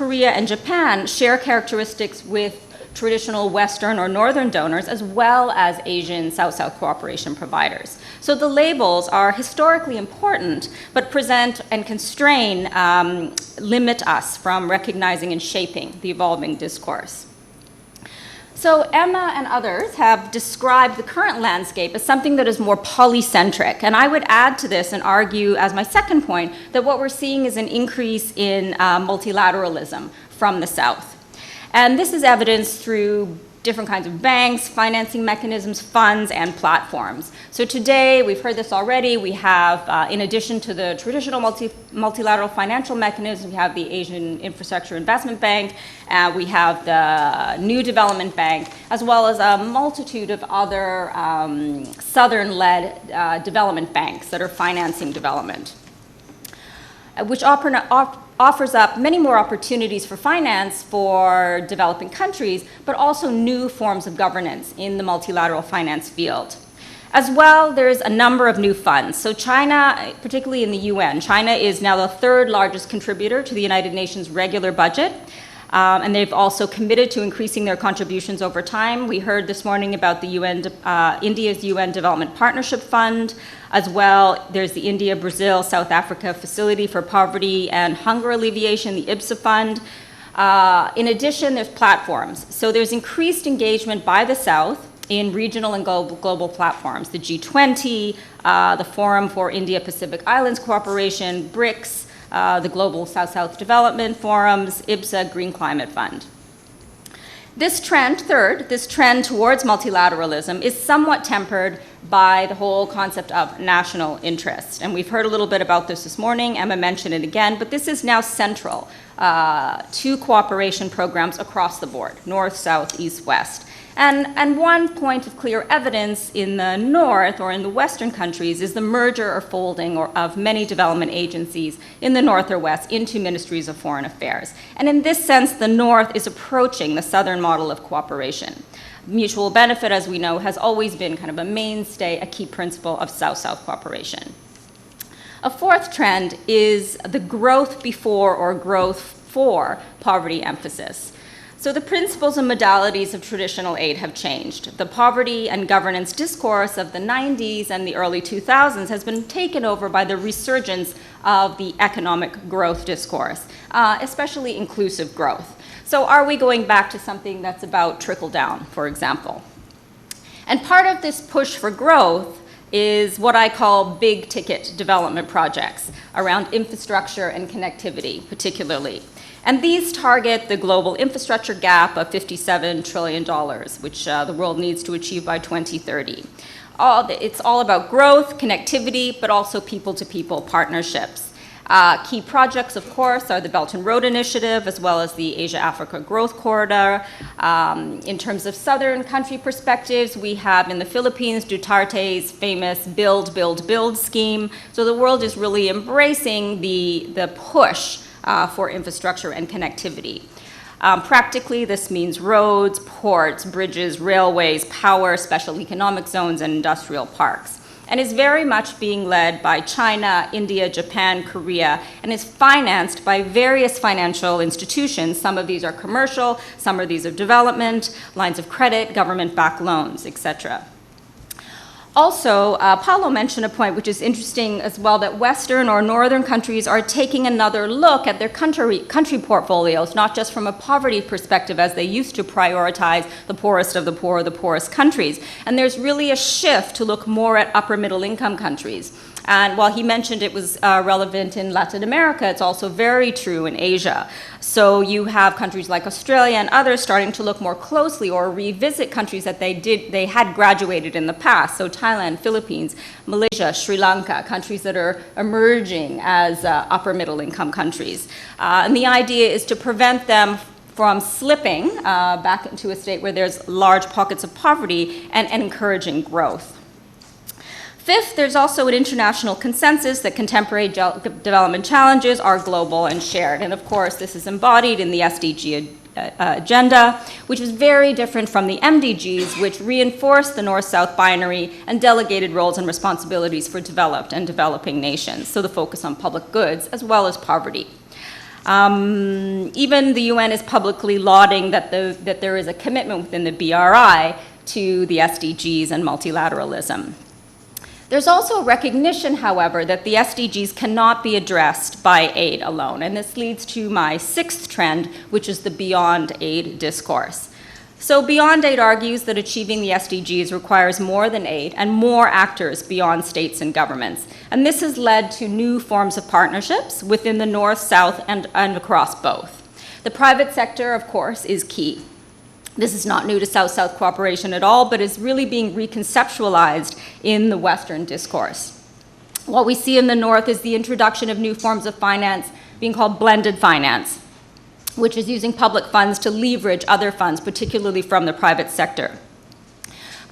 Korea, and Japan share characteristics with traditional Western or Northern donors, as well as Asian South-South cooperation providers. So the labels are historically important, but present and constrain, limit us from recognizing and shaping the evolving discourse. So Emma and others have described the current landscape as something that is more polycentric. And I would add to this and argue as my second point that what we're seeing is an increase in multilateralism from the South. And this is evidenced through different kinds of banks, financing mechanisms, funds, and platforms. So today, we've heard this already, we have, in addition to the traditional multilateral financial mechanisms, we have the Asian Infrastructure Investment Bank, we have the New Development Bank, as well as a multitude of other Southern-led development banks that are financing development, which offers up many more opportunities for finance for developing countries, but also new forms of governance in the multilateral finance field. As well, there's a number of new funds. So China, particularly in the UN, China is now the third largest contributor to the United Nations regular budget. And they've also committed to increasing their contributions over time. We heard this morning about the India's UN Development Partnership Fund. As well, there's the India, Brazil, South Africa Facility for Poverty and Hunger Alleviation, the IBSA Fund. In addition, there's platforms. So there's increased engagement by the South in regional and global platforms, the G20, the Forum for India-Pacific Islands Cooperation, BRICS, the Global South-South Development Forums, IBSA, Green Climate Fund. This trend towards multilateralism is somewhat tempered by the whole concept of national interest. And we've heard a little bit about this morning. Emma mentioned it again, but this is now central to cooperation programs across the board, north, south, east, west. And one point of clear evidence in the north or in the Western countries is the merger or folding of many development agencies in the north or west into ministries of foreign affairs. And in this sense, the north is approaching the southern model of cooperation. Mutual benefit, as we know, has always been kind of a mainstay, a key principle of South-South cooperation. A fourth trend is the growth before or growth for poverty emphasis. So the principles and modalities of traditional aid have changed. The poverty and governance discourse of the 90s and the early 2000s has been taken over by the resurgence of the economic growth discourse, especially inclusive growth. So are we going back to something that's about trickle down, for example? And part of this push for growth is what I call big ticket development projects around infrastructure and connectivity, particularly. And these target the global infrastructure gap of $57 trillion, which the world needs to achieve by 2030. It's all about growth, connectivity, but also people-to-people partnerships. Key projects, of course, are the Belt and Road Initiative, as well as the Asia-Africa Growth Corridor. In terms of southern country perspectives, we have in the Philippines, Duterte's famous Build, Build, Build scheme. So the world is really embracing the push for infrastructure and connectivity. Practically, this means roads, ports, bridges, railways, power, special economic zones, and industrial parks. And is very much being led by China, India, Japan, Korea, and is financed by various financial institutions. Some of these are commercial, some of these are development, lines of credit, government-backed loans, etc. Also, Paulo mentioned a point which is interesting as well, that Western or Northern countries are taking another look at their country portfolios, not just from a poverty perspective as they used to prioritize the poorest of the poor, the poorest countries. And there's really a shift to look more at upper middle income countries. And while he mentioned it was relevant in Latin America, it's also very true in Asia. So you have countries like Australia and others starting to look more closely or revisit countries that they had graduated in the past. So Thailand, Philippines, Malaysia, Sri Lanka, countries that are emerging as upper middle income countries. And the idea is to prevent them from slipping back into a state where there's large pockets of poverty and encouraging growth. Fifth, there's also an international consensus that contemporary development challenges are global and shared. And of course, this is embodied in the SDG agenda, which is very different from the MDGs, which reinforce the North-South binary and delegated roles and responsibilities for developed and developing nations. So the focus on public goods as well as poverty. Even the UN is publicly lauding that there is a commitment within the BRI to the SDGs and multilateralism. There's also a recognition, however, that the SDGs cannot be addressed by aid alone, and this leads to my sixth trend, which is the beyond aid discourse. So Beyond Aid argues that achieving the SDGs requires more than aid and more actors beyond states and governments. And this has led to new forms of partnerships within the North, South, and across both. The private sector, of course, is key. This is not new to South-South cooperation at all, but is really being reconceptualized in the Western discourse. What we see in the North is the introduction of new forms of finance being called blended finance, which is using public funds to leverage other funds, particularly from the private sector.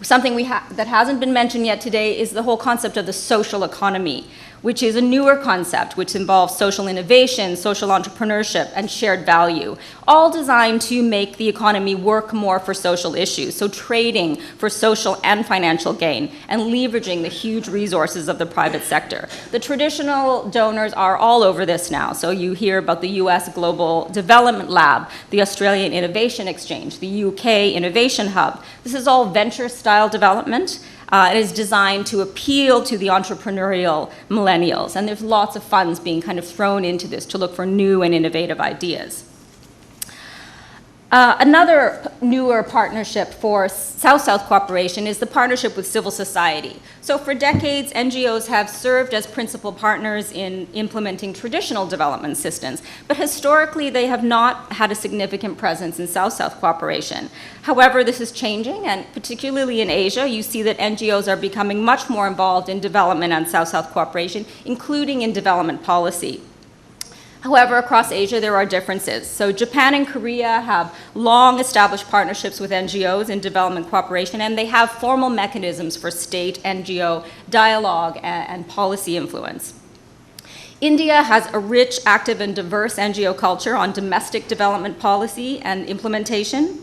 Something that hasn't been mentioned yet today is the whole concept of the social economy, which is a newer concept which involves social innovation, social entrepreneurship, and shared value, all designed to make the economy work more for social issues, so trading for social and financial gain, and leveraging the huge resources of the private sector. The traditional donors are all over this now, so you hear about the US Global Development Lab, the Australian Innovation Exchange, the UK Innovation Hub. This is all venture-style development. It is designed to appeal to the entrepreneurial millennials, and there's lots of funds being kind of thrown into this to look for new and innovative ideas. Another newer partnership for South-South cooperation is the partnership with civil society. So for decades, NGOs have served as principal partners in implementing traditional development systems, but historically they have not had a significant presence in South-South cooperation. However, this is changing, and particularly in Asia, you see that NGOs are becoming much more involved in development and South-South cooperation, including in development policy. However, across Asia, there are differences. So Japan and Korea have long established partnerships with NGOs in development cooperation, and they have formal mechanisms for state-NGO dialogue and policy influence. India has a rich, active, and diverse NGO culture on domestic development policy and implementation.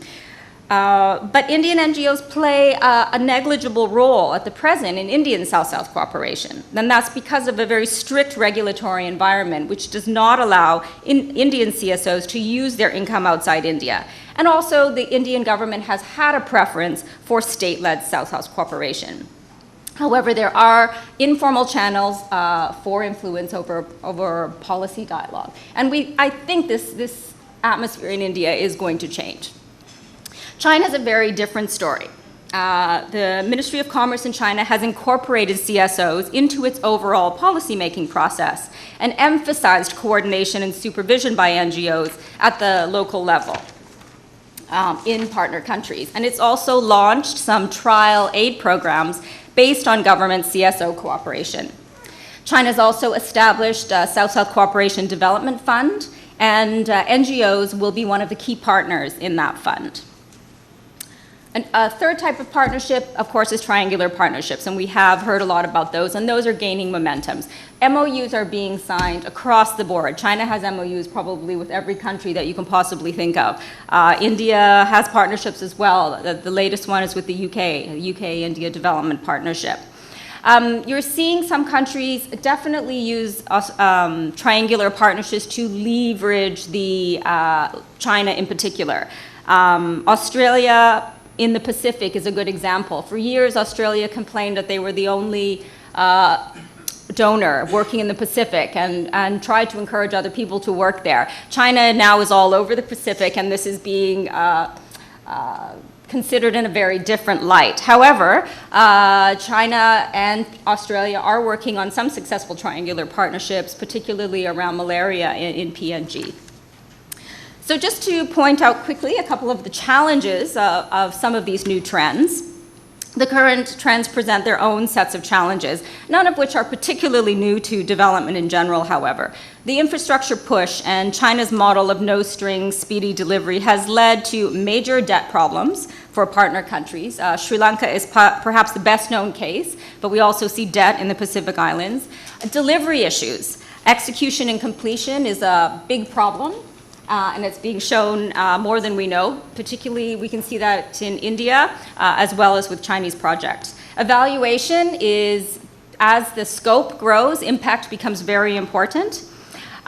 But Indian NGOs play a negligible role at the present in Indian South-South cooperation. And that's because of a very strict regulatory environment which does not allow Indian CSOs to use their income outside India. And also the Indian government has had a preference for state-led South-South cooperation. However, there are informal channels for influence over policy dialogue. And I think this atmosphere in India is going to change. China is a very different story. The Ministry of Commerce in China has incorporated CSOs into its overall policymaking process and emphasized coordination and supervision by NGOs at the local level in partner countries. And it's also launched some trial aid programs based on government CSO cooperation. China's also established a South-South Cooperation Development Fund, and NGOs will be one of the key partners in that fund. A third type of partnership, of course, is triangular partnerships, and we have heard a lot about those, and those are gaining momentums. MOUs are being signed across the board. China has MOUs probably with every country that you can possibly think of. India has partnerships as well. The latest one is with the UK-India Development Partnership. You're seeing some countries definitely use triangular partnerships to leverage the China in particular. Australia in the Pacific is a good example. For years, Australia complained that they were the only donor working in the Pacific and tried to encourage other people to work there. China now is all over the Pacific, and this is being considered in a very different light. However, China and Australia are working on some successful triangular partnerships, particularly around malaria in PNG. So just to point out quickly a couple of the challenges of some of these new trends. The current trends present their own sets of challenges, none of which are particularly new to development in general, however. The infrastructure push and China's model of no-strings, speedy delivery has led to major debt problems for partner countries. Sri Lanka is perhaps the best-known case, but we also see debt in the Pacific Islands. Delivery issues. Execution and completion is a big problem. And it's being shown more than we know. Particularly, we can see that in India, as well as with Chinese projects. Evaluation is, as the scope grows, impact becomes very important.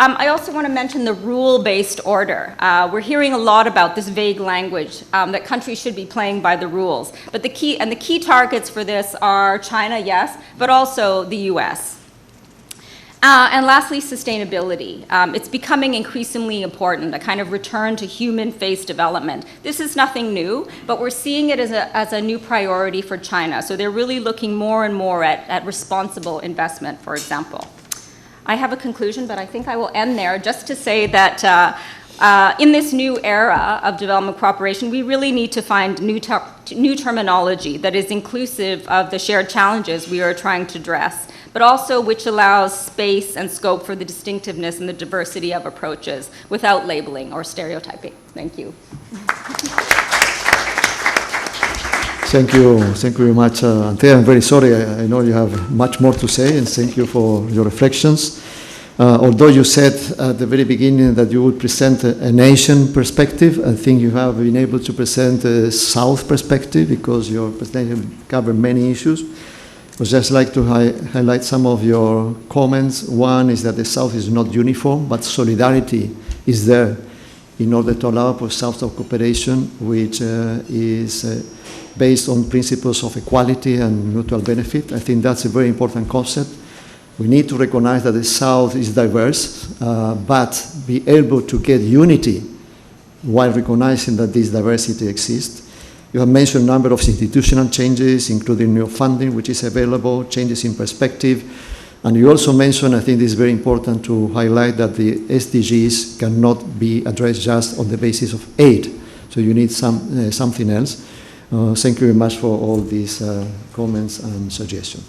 I also want to mention the rule-based order. We're hearing a lot about this vague language that countries should be playing by the rules. But the key targets for this are China, yes, but also the US. And lastly, sustainability. It's becoming increasingly important, a kind of return to human-faced development. This is nothing new, but we're seeing it as a new priority for China. So they're really looking more and more at responsible investment, for example. I have a conclusion, but I think I will end there just to say that in this new era of development cooperation, we really need to find new terminology that is inclusive of the shared challenges we are trying to address, but also which allows space and scope for the distinctiveness and the diversity of approaches without labeling or stereotyping. Thank you. Thank you very much, Antea. I'm very sorry, I know you have much more to say, and thank you for your reflections. Although you said at the very beginning that you would present an Asian perspective, I think you have been able to present a South perspective because your presentation covered many issues. I would just like to highlight some of your comments. One is that the South is not uniform, but solidarity is there in order to allow for South-South cooperation, which is based on principles of equality and mutual benefit. I think that's a very important concept. We need to recognize that the South is diverse, but be able to get unity while recognizing that this diversity exists. You have mentioned a number of institutional changes, including new funding, which is available, changes in perspective. And you also mentioned, I think this is very important to highlight, that the SDGs cannot be addressed just on the basis of aid. So you need something else. Thank you very much for all these comments and suggestions.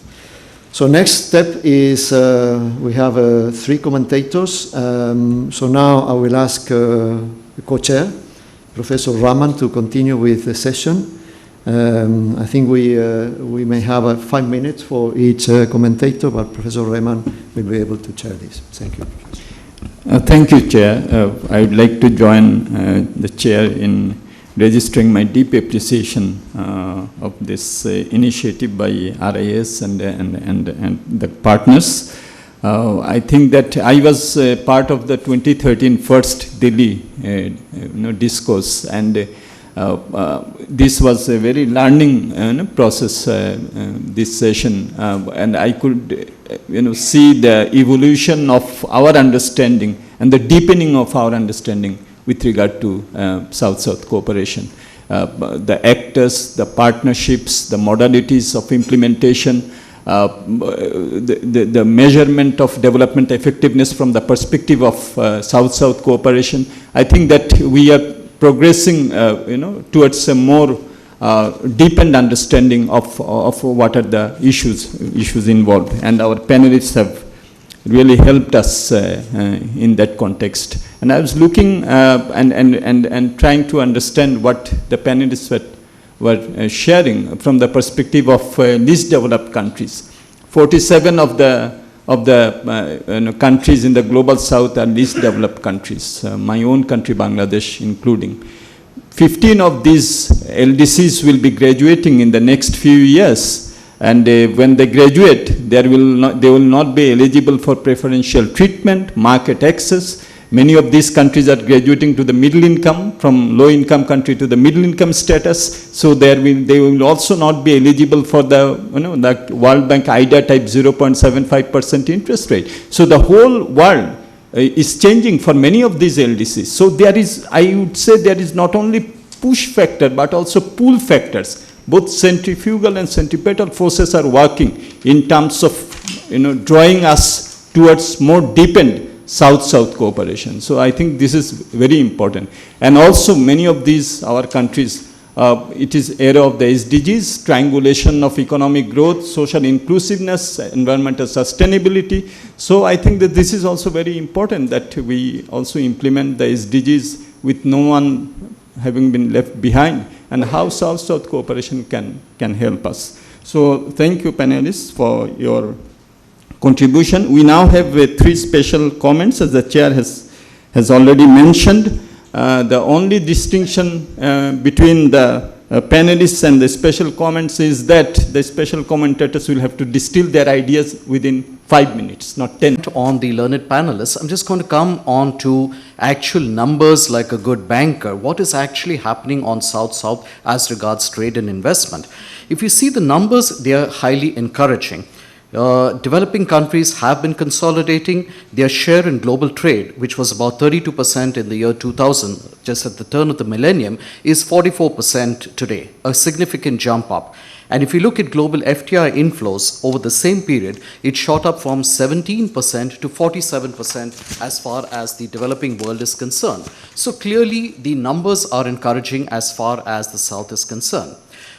So next step is we have 3 commentators. So now I will ask the co-chair, Professor Raman, to continue with the session. I think we may have 5 minutes for each commentator, but Professor Raman will be able to chair this. Thank you, Professor. Thank you, Chair. I would like to join the Chair in registering my deep appreciation of this initiative by RIS and the partners. I think that I was part of the 2013 first Delhi discourse, and this was a very learning process, this session, and I could see the evolution of our understanding and the deepening of our understanding with regard to South-South cooperation. The actors, the partnerships, the modalities of implementation, the measurement of development effectiveness from the perspective of South-South cooperation. I think that we are progressing towards a more deepened understanding of what are the issues involved, and our panelists have really helped us in that context. And I was looking and trying to understand what the panelists were sharing from the perspective of least developed countries. 47 of the countries in the global south are least developed countries, my own country, Bangladesh, including. 15 of these LDCs will be graduating in the next few years. And when they graduate, they will not be eligible for preferential treatment, market access. Many of these countries are graduating to the middle income, from low income country to the middle income status. So they will also not be eligible for the World Bank IDA type 0.75% interest rate. So the whole world is changing for many of these LDCs. So there is, I would say, there is not only push factor but also pull factors. Both centrifugal and centripetal forces are working in terms of drawing us towards more deepened South-South cooperation. So I think this is very important. And also many of these, our countries, it is era of the SDGs, triangulation of economic growth, social inclusiveness, environmental sustainability. So I think that this is also very important, that we also implement the SDGs with no one having been left behind, and how South-South cooperation can help us. So thank you, panelists, for your contribution. We now have 3 special comments, as the chair has already mentioned. The only distinction between the panelists and the special comments is that the special commentators will have to distill their ideas within 5 minutes, not 10. On the learned panelists, I'm just going to come on to actual numbers like a good banker. What is actually happening on South-South as regards trade and investment? If you see the numbers, they are highly encouraging. Developing countries have been consolidating their share in global trade, which was about 32% in the year 2000, just at the turn of the millennium, is 44% today, a significant jump up. And if you look at global FDI inflows over the same period, it shot up from 17% to 47% as far as the developing world is concerned. So clearly, the numbers are encouraging as far as the South is concerned.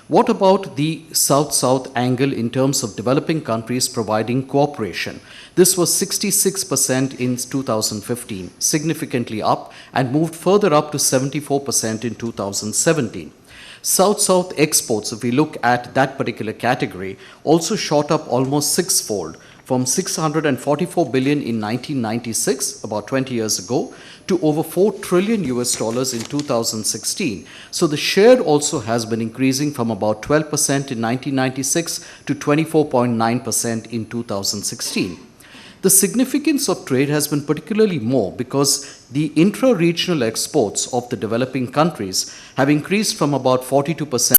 What about the South-South angle in terms of developing countries providing cooperation? This was 66% in 2015, significantly up, and moved further up to 74% in 2017. South-South exports, if we look at that particular category, also shot up almost sixfold, from 644 billion in 1996, about 20 years ago, to over 4 trillion US dollars in 2016. So the share also has been increasing from about 12% in 1996 to 24.9% in 2016. The significance of trade has been particularly more because the intra-regional exports of the developing countries have increased from about 42%